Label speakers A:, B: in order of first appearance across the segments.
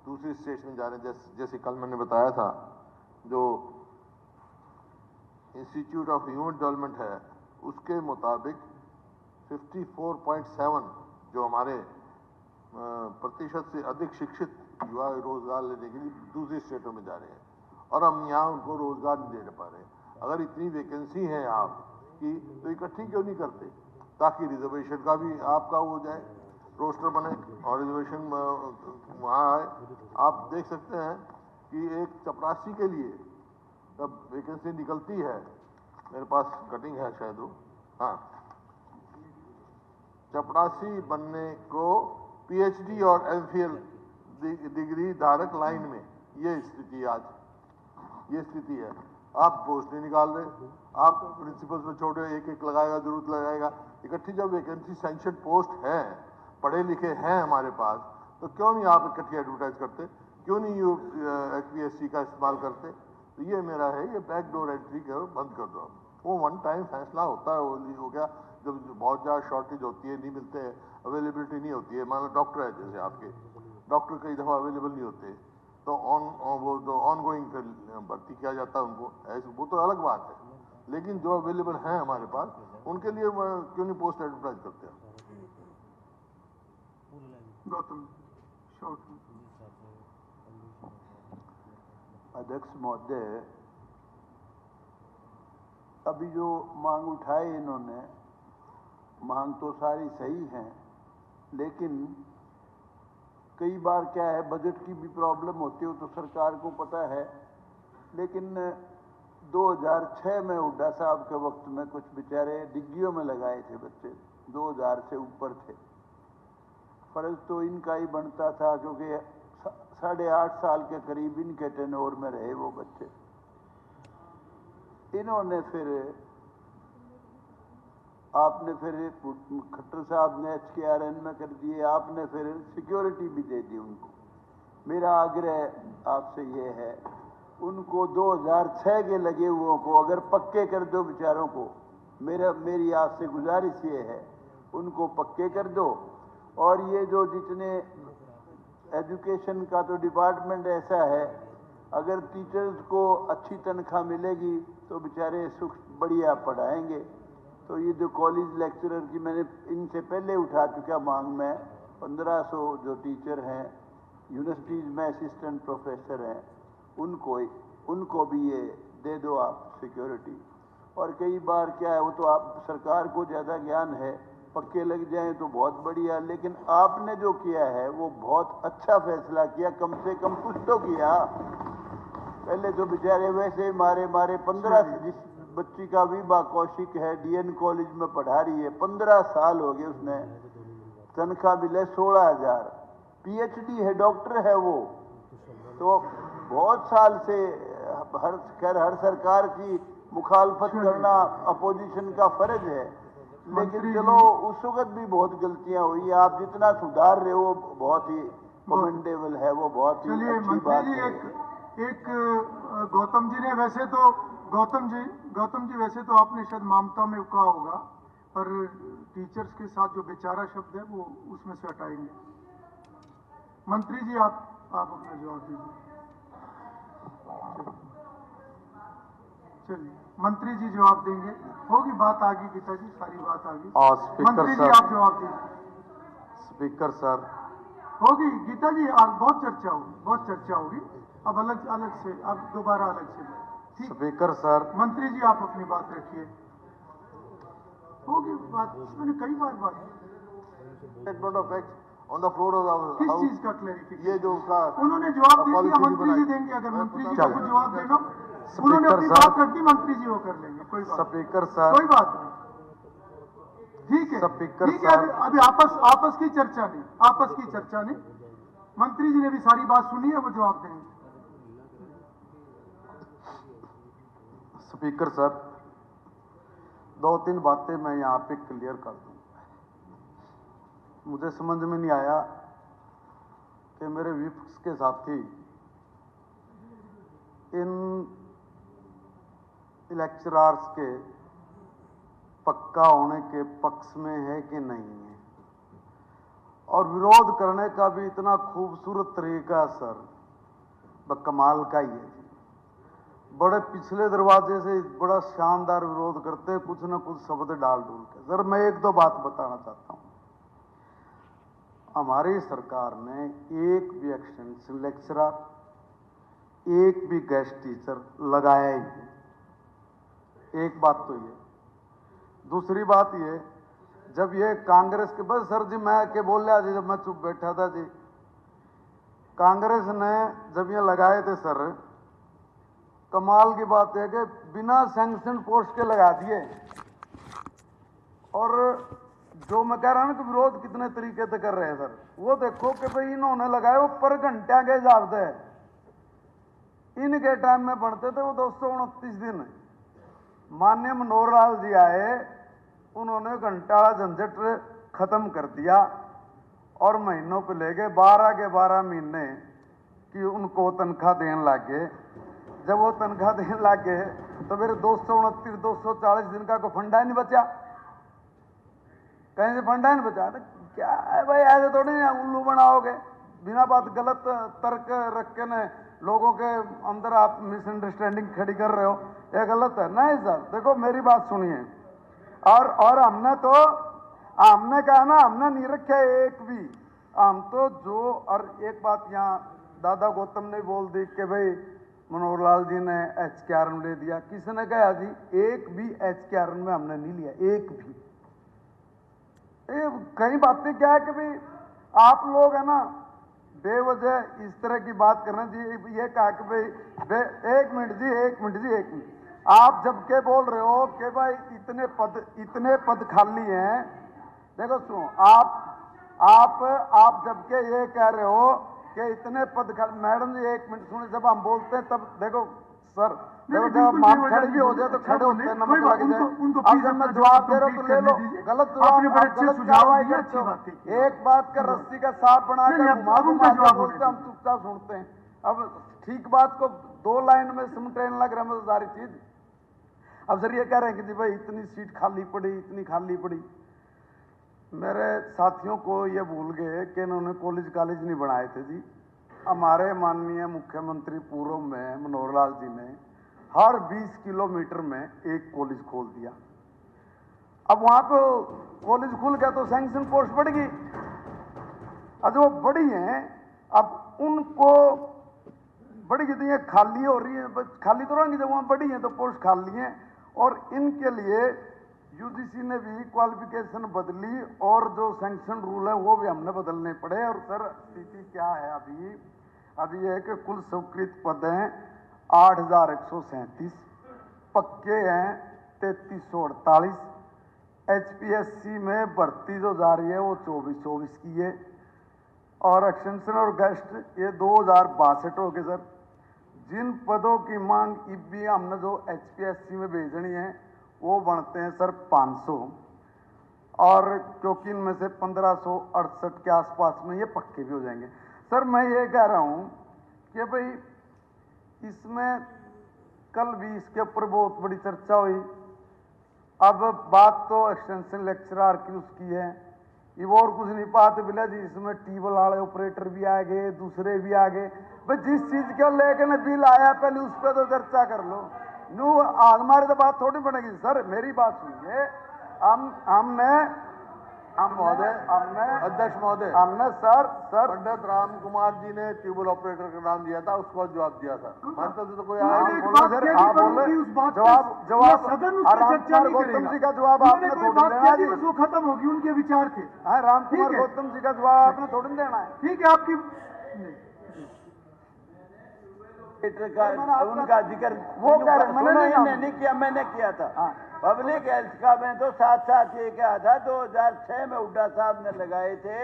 A: दूसरी स्टेट्स में जा रहे हैं। जैसे कल मैंने बताया था, जो इंस्टीट्यूट ऑफ ह्यूमन डेवलपमेंट है उसके मुताबिक 54.7 जो हमारे प्रतिशत से अधिक शिक्षित युवा रोजगार लेने के लिए दूसरी स्टेटों में जा रहे हैं, और हम यहाँ उनको रोजगार नहीं दे पा रहे हैं। अगर इतनी वैकेंसी है आपकी तो इकट्ठी क्यों नहीं करते, ताकि रिजर्वेशन का भी आपका हो जाए, रोस्टर बने और रिजर्वेशन वहाँ आए। आप देख सकते हैं कि एक चपरासी के लिए जब वैकेंसी निकलती है, मेरे पास कटिंग है शायद वो, हाँ, चपरासी बनने को पीएचडी और एमफिल डिग्री धारक लाइन में, ये स्थिति आज, ये स्थिति है। आप पोस्ट नहीं निकाल रहे, आप प्रिंसिपल्स में छोटे एक एक लगाएगा, जरूरत लगाएगा। इकट्ठी जब वैकेंसी सैंक्शन पोस्ट है, पढ़े लिखे हैं हमारे पास, तो क्यों नहीं आप इकट्ठी एडवर्टाइज करते, क्यों नहीं यू HPSC का इस्तेमाल करते। तो ये मेरा है, ये बैकडोर एंट्री करो, बंद कर दो। वो वन टाइम फैसला होता है, वो हो गया। जब बहुत ज़्यादा शॉर्टेज होती है, नहीं मिलते हैं, अवेलेबिलिटी नहीं होती है, मान लो डॉक्टर है, जैसे आपके डॉक्टर कई दफ़ा अवेलेबल नहीं होते, तो वो तो ऑन गोइंग फिर भर्ती किया जाता है उनको, ऐसे वो तो अलग बात है। लेकिन जो अवेलेबल हैं हमारे पास, उनके लिए क्यों नहीं पोस्ट एडवर्टाइज करते हैं।
B: गौतम
C: अध्यक्ष महोदय, अभी जो मांग उठाई इन्होंने, मांग तो सारी सही है, लेकिन कई बार क्या है, बजट की भी प्रॉब्लम होती है, तो सरकार को पता है। लेकिन 2006 में हुड्डा साहब के वक्त में कुछ बेचारे डिग्गियों में लगाए थे बच्चे, 2000 से ऊपर थे। फर्ज तो इनका ही बनता था, क्योंकि 8.5 साल के करीब इनके टेन्योर में रहे वो बच्चे। इन्होंने फिर, आपने फिर खट्टर साहब ने HKRN में कर दिए, आपने फिर सिक्योरिटी भी दे दी उनको। मेरा आग्रह आपसे ये है, उनको 2006 के लगे हुओं को अगर पक्के कर दो बेचारों को, मेरी आपसे गुजारिश ये है, उनको पक्के कर दो। और ये जो जितने एजुकेशन का तो डिपार्टमेंट ऐसा है, अगर टीचर्स को अच्छी तनख्वाह मिलेगी तो बेचारे सुख बढ़िया पढ़ाएंगे। तो ये जो कॉलेज लेक्चरर की मैंने इनसे पहले उठा चुका मांग में, 1500 जो टीचर हैं, यूनिवर्सिटीज़ में असिस्टेंट प्रोफेसर हैं, उनको भी ये दे दो आप सिक्योरिटी। और कई बार क्या है, वो तो आप सरकार को ज़्यादा ज्ञान है, पक्के लग जाएं तो बहुत बढ़िया। लेकिन आपने जो किया है वो बहुत अच्छा फैसला किया, कम से कम कुछ तो किया। पहले तो बेचारे वैसे मारे 15, जिस बच्ची का विभा कौशिक है, DN कॉलेज में पढ़ा रही है, 15 साल हो गए, उसने तनख्वाह मिले 16,000, PhD है, डॉक्टर है वो। तो बहुत साल से हर सरकार की मुखालफत करना अपोजिशन का फर्ज है, लेकिन चलो उस वक्त भी बहुत गलतियां हुई। आप जितना सुधार रहे हो बहुत ही कमेंडेबल है, वो बहुत ही अच्छी बात है।
B: एक गौतम जी ने वैसे तो गौतम जी वैसे तो आपने शायद ममता में कहा होगा, पर टीचर्स के साथ जो बेचारा शब्द है वो उसमें से हटाएंगे। मंत्री जी आप अपना जवाब दीजिए। चलिए मंत्री जी जवाब देंगे, होगी बात आगे। गीता जी सारी बात आगे। मंत्री जी आप जवाब दीजिए।
D: स्पीकर सर,
B: होगी गीता जी, बहुत चर्चा होगी। अब अलग से, अब दोबारा अलग से।
D: स्पीकर सर,
B: मंत्री जी आप अपनी बात रखिए, होगी बात, मैंने कई बार बात।
A: ऑन द फ्लोर ऑफ
B: किस चीज का क्लैरिफिकेशन?
A: ये जो
B: उन्होंने जवाब दे दिया, मंत्री जी देंगे। अगर मंत्री जी को कुछ जवाब देना, उन्होंने अपनी बात रख दी, मंत्री जी वो कर लेंगे, कोई बात।
D: स्पीकर सर,
B: कोई बात नहीं, ठीक है,
D: स्पीकर
B: ठीक है। अभी आपस की चर्चा नहीं, मंत्री जी ने भी सारी बात सुनी है, वो जवाब देंगे।
D: स्पीकर सर, 2-3 बातें मैं यहाँ पे क्लियर कर दूं। मुझे समझ में नहीं आया कि मेरे विपक्ष के साथी इन लेक्चरर्स के पक्का होने के पक्ष में है कि नहीं है। और विरोध करने का भी इतना खूबसूरत तरीका है सर, वह कमाल का ही है। बड़े पिछले दरवाजे से बड़ा शानदार विरोध करते, कुछ ना कुछ शब्द डाल डूल के। सर मैं एक दो बात बताना चाहता हूं। हमारी सरकार ने एक भी एक्सटेंशन लेक्चरर, एक भी गेस्ट टीचर लगाया ही नहीं। एक बात तो ये। दूसरी बात ये, जब ये कांग्रेस के, बस सर जी मैं के बोल रहा जी, जब मैं चुप बैठा था जी, कांग्रेस ने जब ये लगाए थे सर, कमाल की बात है कि बिना सैंक्शन पोस्ट के लगा दिए। और जो मैं कह रहा हूं ना कि विरोध कितने तरीके से कर रहे हैं सर, वो देखो कि भाई इन्होंने लगाए वो पर घंटा के हिसाब से। इनके टाइम में बनते थे वो 229 दिन। माननीय मनोहर लाल जी आए, उन्होंने घंटा झंझट खत्म कर दिया और महीनों पे ले गए 12 के 12 महीने कि उनको तनख्वाह देने लगे। जब वो तनख्वाह देने लगे तो फिर 229 240 दिन का कोई फंडा ही नहीं बचा, कहीं से फंडा ही नहीं बचा। तो क्या है भाई, ऐसे थोड़ी ना उल्लू बनाओगे, बिना बात गलत तर्क रख के न लोगों के अंदर आप मिसअंडरस्टैंडिंग खड़ी कर रहे हो, ये गलत है। नहीं सर, देखो मेरी बात सुनिए। और हमने कहा ना, हमने नहीं रखे एक भी। हम तो जो, और एक बात यहाँ दादा गौतम ने बोल दी कि भाई मनोहर लाल जी ने HKRN ले दिया। किसने कहा जी? एक भी HKRN में हमने नहीं लिया, एक भी। ये कई बातें क्या है कि भाई आप लोग है ना बेवजह इस तरह की बात करना जी। ये कहा कि भाई एक मिनट जी, आप जब के बोल रहे हो कि भाई इतने पद खाली हैं, देखो सुनो, आप जब के ये कह रहे हो कि इतने पद खाली, मैडम जी एक मिनट सुने, जब हम बोलते हैं तब देखो सर, देखो जब माप खड़े भी हो जाए तो खड़े होते हैं, नमक लग जाए। अब जब मैं जवाब दे रहा हूं तो ले लो, गलत जवाब, गलत कार्रवाई करते हो। एक बात का रस्सी का सांप बनाकर घुमा के बोलते, हम चुपचाप सुनते हैं। अब ठीक बात को 2 लाइन में समझने लग रहा है सारी चीज। अब सर ये कह रहे हैं कि जी भाई इतनी सीट खाली पड़ी, इतनी खाली पड़ी। मेरे साथियों को ये भूल गए कि इन्होंने कॉलेज नहीं बनाए थे जी। हमारे माननीय मुख्यमंत्री पूर्व में मनोहर लाल जी ने हर 20 किलोमीटर में एक कॉलेज खोल दिया। अब वहां पे कॉलेज खुल गया तो सैंक्शन पोस्ट बढ़ गई। अब वो बढ़ी हैं, अब उनको बढ़ी गई, ये खाली हो रही है, खाली तो रहेंगी, जब वहां बढ़ी है तो पोस्ट खाली है। और इनके लिए यूजीसी ने भी क्वालिफिकेशन बदली और जो सैंक्शन रूल है वो भी हमने बदलने पड़े। और सर स्थिति क्या है अभी यह है कि कुल स्वीकृत पद हैं 8137, पक्के हैं 3348। HPSC में भर्ती जो जा रही है वो 24 की है, और एक्सटेंशन और गेस्ट ये 2062 हो गए सर। जिन पदों की मांग भी हमने जो HPSC में भेजनी है वो बनते हैं सर 500, और क्योंकि इनमें से 1568 के आसपास में ये पक्के भी हो जाएंगे। सर मैं ये कह रहा हूं कि भाई इसमें कल भी इसके ऊपर बहुत बड़ी चर्चा हुई। अब बात तो एक्सटेंशन लेक्चरर की उसकी है, ये और कुछ नहीं पाते बिला जी। इसमें टीबल वाले ऑपरेटर भी आ गए, दूसरे भी आ गए। भाई जिस चीज के लेकर बिल आया पहले उस पर तो चर्चा कर लो। नू हमारी तो बात थोड़ी बनेगी सर, मेरी बात सुनिए।
A: अध्यक्ष महोदय,
D: हमने सर
A: पंडित राम कुमार जी ने ट्यूबल ऑपरेटर का नाम दिया था, उसको जवाब दिया था। मानता तो कोई आया
B: उन्होंने
A: नहीं,
B: एक
A: बोलो
B: बात
A: सर,
B: कह दी,
A: आप
B: पर
A: बोले
B: उनकी उस बात पे
A: जवाब
B: सदन उस पर चर्चा नहीं
A: गौतम
B: करेगा।
A: जी का जवाब
B: उन्होंने
A: आपने
B: कोई
A: थोड़ी
B: बात
A: देना
B: कह दी,
A: जी।
B: बस वो खत्म होगी, उनके विचार थे।
A: राम कुमार
B: ठीक है।
A: गौतम जी का जवाब आपने थोड़ी देना है।
B: ठीक है आपकी
C: का उनका जिक्र
A: वो कह रहे हैं,
C: मैंने नहीं किया, मैंने किया था। पब्लिक हेल्थ का मैं तो साथ ये कहा था, 2006 में हुड्डा साहब ने लगाए थे,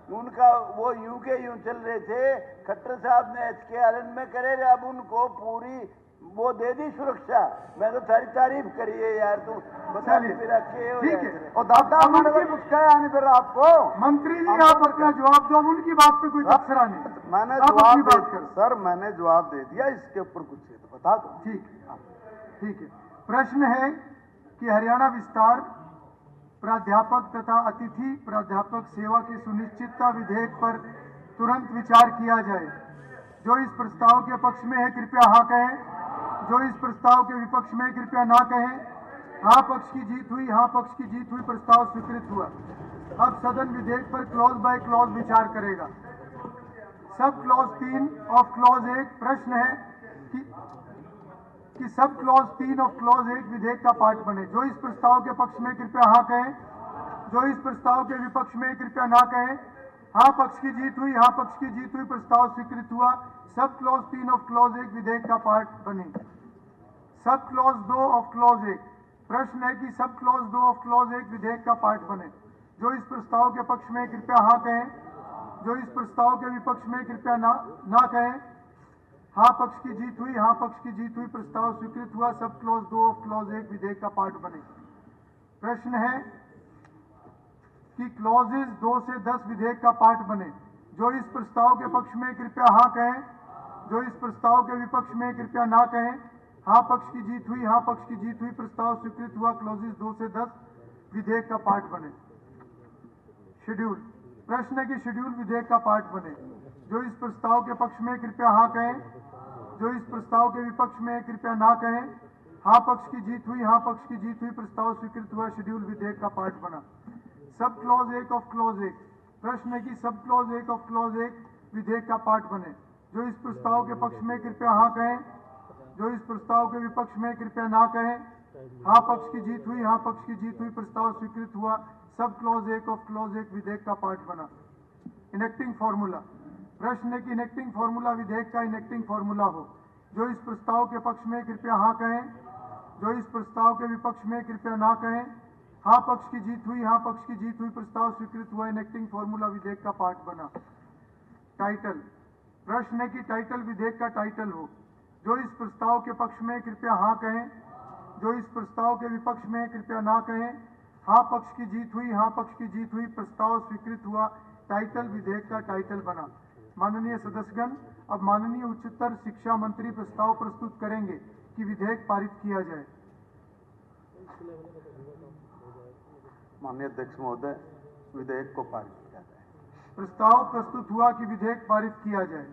C: उनका वो यूं के यूं चल रहे थे। खट्टर साहब ने HKRN में करे, अब उनको पूरी वो दे दी सुरक्षा। मैं तो सारी तारीफ करी है यार, तू बता दी फिर रखे हो।
B: ठीक है।
A: और दादा हमारे को कुछ कहा नहीं फिर आपको।
B: मंत्री जी आप अपना जवाब दो, अब उनकी बात पे कोई तबसरा नहीं।
A: मैंने
B: आप
A: जवाब
B: अपनी
A: दे
B: बात करो।
A: सर, मैंने जवाब दे दिया, इसके ऊपर कुछ है तो बता दो।
B: ठीक है। प्रश्न है कि हरियाणा विस्तार प्राध्यापक तथा अतिथि प्राध्यापक सेवा की सुनिश्चितता विधेयक पर तुरंत विचार किया जाए। जो इस प्रस्ताव के पक्ष में है कृपया हाँ कहें, जो इस प्रस्ताव के विपक्ष में है कृपया ना कहें। हाँ पक्ष की जीत हुई, हाँ पक्ष की जीत हुई, प्रस्ताव स्वीकृत हुआ। अब सदन विधेयक पर क्लॉज बाय क्लॉज विचार करेगा। सब क्लॉज 3 ऑफ क्लॉज 1 प्रश्न है कि सब क्लॉज 3 ऑफ क्लॉज 1 विधेयक का पार्ट बने। जो इस प्रस्ताव के पक्ष में कृपया हाँ कहें, जो इस प्रस्ताव के विपक्ष में कृपया ना कहें। हाँ पक्ष की जीत हुई, हाँ पक्ष की जीत हुई, प्रस्ताव स्वीकृत हुआ। सब क्लॉज 3 ऑफ क्लॉज 1 विधेयक का पार्ट बने। सब क्लॉज 2 ऑफ क्लॉज 1 प्रश्न है कि सब क्लॉज 2 ऑफ क्लॉज 1 विधेयक का पार्ट बने। जो इस प्रस्ताव के पक्ष में कृपया हाँ कहें, जो इस प्रस्ताव के विपक्ष में कृपया ना कहें। हाँ पक्ष की जीत हुई, हाँ पक्ष की जीत हुई, प्रस्ताव स्वीकृत हुआ। सब क्लॉज 2 ऑफ क्लॉज 1 विधेयक का पार्ट बने। प्रश्न है कि क्लॉजेज 2 से 10 विधेयक का पार्ट बने। जो इस प्रस्ताव के पक्ष में कृपया हाँ कहें, जो इस प्रस्ताव के विपक्ष में कृपया ना कहें। हाँ पक्ष की जीत हुई, हाँ पक्ष की जीत हुई, प्रस्ताव स्वीकृत हुआ। क्लॉजेज 2 से 10 विधेयक का पार्ट बने। शेड्यूल प्रश्न है कि शेड्यूल विधेयक का पार्ट बने। जो इस प्रस्ताव के पक्ष में कृपया हाँ कहें, जो इस प्रस्ताव के विपक्ष में कृपया ना कहें। हाँ पक्ष की जीत हुई, हाँ पक्ष की जीत हुई, प्रस्ताव स्वीकृत हुआ। शेड्यूल विधेयक का पार्ट बना। सब क्लॉज 1 ऑफ क्लॉज 1 प्रश्न है कि सब क्लॉज 1 ऑफ क्लॉज 1 विधेयक का पार्ट बने। जो इस प्रस्ताव के पक्ष में कृपया हाँ कहें, जो इस प्रस्ताव के विपक्ष में कृपया ना कहें। हाँ पक्ष की जीत हुई, हाँ पक्ष की जीत हुई, प्रस्ताव स्वीकृत हुआ। सब क्लॉज 1 ऑफ क्लॉज 1 विधेयक का पार्ट बना। इनेक्टिंग फॉर्मूला प्रश्न है कि इनेक्टिंग फॉर्मूला विधेयक का इनेक्टिंग फॉर्मूला हो। जो इस प्रस्ताव के पक्ष में कृपया हाँ कहें, जो इस प्रस्ताव के विपक्ष में कृपया ना कहें। हाँ पक्ष की जीत हुई, हाँ पक्ष की जीत हुई, प्रस्ताव स्वीकृत हुआ। इनेक्टिंग फॉर्मूला विधेयक का पार्ट बना। टाइटल प्रश्न है कि टाइटल विधेयक का टाइटल हो। जो इस प्रस्ताव के पक्ष में कृपया हाँ कहें, जो इस प्रस्ताव के विपक्ष में कृपया ना कहें। हाँ पक्ष की जीत हुई, हाँ पक्ष की जीत हुई, प्रस्ताव स्वीकृत हुआ। टाइटल विधेयक का टाइटल बना। माननीय सदस्यगण, अब माननीय उच्चतर शिक्षा मंत्री प्रस्ताव प्रस्तुत करेंगे कि विधेयक पारित किया जाए।
D: माननीय अध्यक्ष महोदय, विधेयक को पारित किया जाए।
B: प्रस्ताव प्रस्तुत हुआ कि विधेयक पारित किया जाए।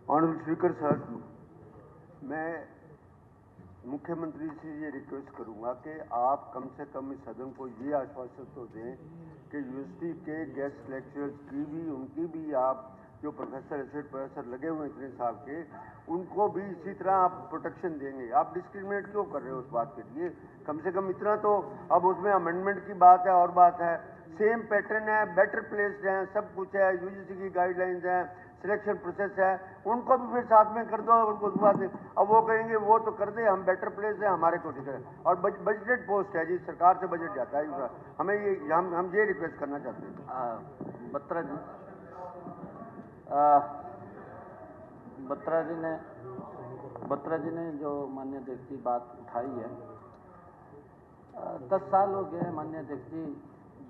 C: ऑनरेबल स्पीकर सर, मैं मुख्यमंत्री से ये रिक्वेस्ट करूंगा कि आप कम से कम इस सदन को ये आश्वासन तो दें कि यूनिवर्सिटी के गेस्ट लेक्चरर्स की भी, उनकी भी, आप जो प्रोफेसर एसोसिएट प्रोफेसर लगे हुए हैं इतने साल के, उनको भी इसी तरह आप प्रोटेक्शन देंगे। आप डिस्क्रिमिनेट क्यों कर रहे हो उस बात के लिए? कम से कम इतना तो, अब उसमें अमेंडमेंट की बात है और बात है, सेम पैटर्न है, बेटर प्लेस्ड है, सब कुछ है, यूजीसी की गाइडलाइंस है, सिलेक्शन प्रोसेस है, उनको भी फिर साथ में कर दो, उनको बात है। अब वो कहेंगे वो तो कर दे, हम बेटर प्लेस है, हमारे को ठीक है। और बजटेड पोस्ट है जी, सरकार से बजट जाता है, हमें ये हम ये रिक्वेस्ट करना चाहते हैं।
E: बत्रा जी ने जो माननीय अध्यक्ष जी बात उठाई है, 10 साल हो गए माननीय अध्यक्ष जी,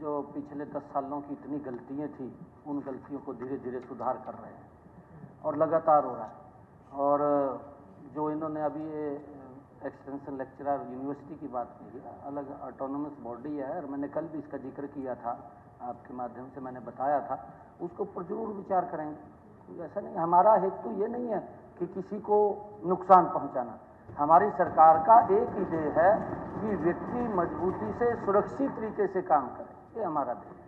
E: जो पिछले 10 सालों की इतनी गलतियां थी, उन गलतियों को धीरे धीरे सुधार कर रहे हैं और लगातार हो रहा है। और जो इन्होंने अभी ये एक्सटेंशन लेक्चरर यूनिवर्सिटी की बात की है, अलग ऑटोनोमस बॉडी है, और मैंने कल भी इसका जिक्र किया था, आपके माध्यम से मैंने बताया था, उसके ऊपर जरूर विचार करेंगे। ऐसा नहीं, हमारा हेतु ये नहीं है कि किसी को नुकसान पहुंचाना। हमारी सरकार का एक ही ध्येय है कि व्यक्ति मजबूती से सुरक्षित तरीके से काम करे, ये हमारा ध्येय है।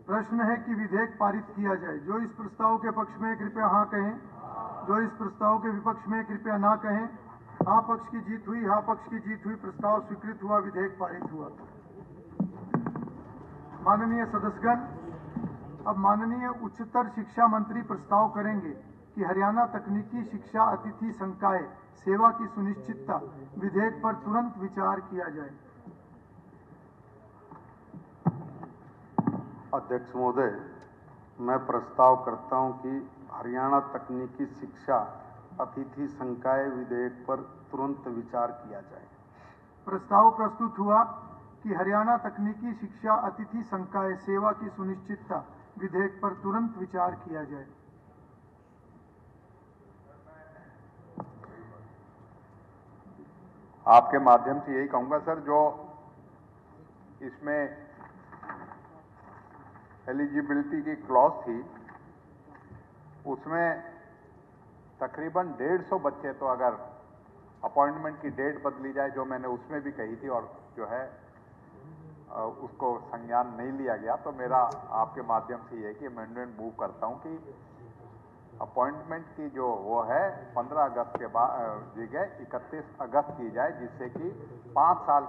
B: प्रश्न है कि विधेयक पारित किया जाए। जो इस प्रस्ताव के पक्ष में कृपया हाँ कहें, जो इस प्रस्ताव के विपक्ष में कृपया ना कहें। हाँ पक्ष की जीत हुई, हाँ पक्ष की जीत हुई, प्रस्ताव स्वीकृत हुआ। विधेयक पारित हुआ। माननीय सदस्यगण, अब माननीय उच्चतर शिक्षा मंत्री प्रस्ताव करेंगे कि हरियाणा तकनीकी शिक्षा अतिथि संकाय सेवा की सुनिश्चितता विधेयक पर तुरंत विचार किया जाए।
D: अध्यक्ष महोदय, मैं प्रस्ताव करता हूं कि हरियाणा तकनीकी शिक्षा अतिथि संकाय विधेयक पर तुरंत विचार किया जाए।
B: प्रस्ताव प्रस्तुत हुआ कि हरियाणा तकनीकी शिक्षा अतिथि संकाय सेवा की सुनिश्चितता विधेयक पर तुरंत विचार किया जाए।
F: आपके माध्यम से यही कहूंगा सर, जो इसमें एलिजिबिलिटी की क्लॉज थी उसमें तकरीबन 150 बच्चे, तो अगर अपॉइंटमेंट की डेट बदली जाए, जो मैंने उसमें भी कही थी और जो है उसको संज्ञान नहीं लिया गया, तो मेरा आपके माध्यम से ये है कि अमेंडमेंट मूव करता हूं कि अपॉइंटमेंट की जो वो है 15 अगस्त के बाद जगह 31 अगस्त की जाए, जिससे कि 5 साल